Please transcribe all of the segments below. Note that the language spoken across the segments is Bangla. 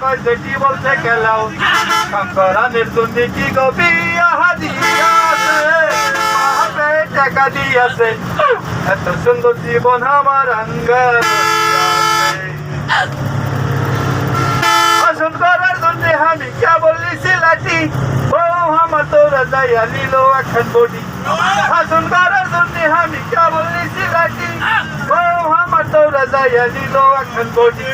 কয় যেটি বলতে গেলাও শঙ্করানের দুর্নীতি গবি হাদিয়াছে মহাবে টাকা দিয়াছে এত সুন্দর জীবন আমার আঙ্গার শাসন করার জন্য আমি কে বলিছি লাঠি ও আমার তোরা যাইয়া নিল এখন বডি শাসন করার জন্য আমি কে বলিছি লাঠি ও আমার তোরা যাইয়া নিল এখন বডি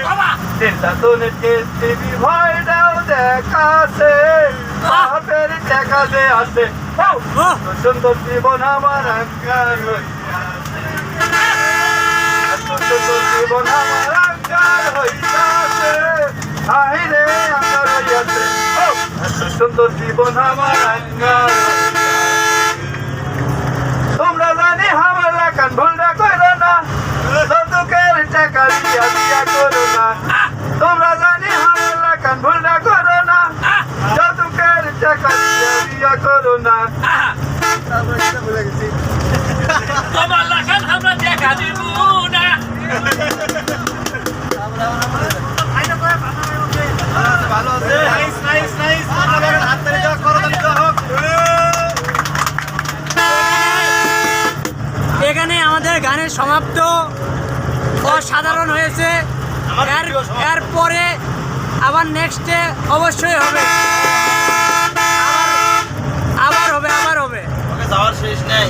নির্যাতনের কেস টিভি ভয় দাও দেখাছে বাপের টাকা দে আছে সুন্দর জীবন আমার আঙ্গার সুন্দর জীবন আমার আঙ্গার হইয়াছে আহিরে আঙ্গার হইয়াছে সুন্দর জীবন আমার আঙ্গার তোমরা জানি আমার লাগান ভুলটা করো না যৌতুকের টাকা দিয়া দিয়া করো না তোমরা জানি আমার লাগান ভুলটা করো না যৌতুকের টাকা দিয়া দিয়া করো না ভুলে গেছি তোমার লাগান আমরা দেখা দিব না ভালো আছে নাইস নাইস নাইস হাত ধরে যাও করতালি দাও হোক এখানে আমাদের গানের সমাপ্ত অসাধারণ হয়েছে এরপরে আবার নেক্সটে অবশ্যই হবে আবার হবে যাওয়ার শেষ নেই।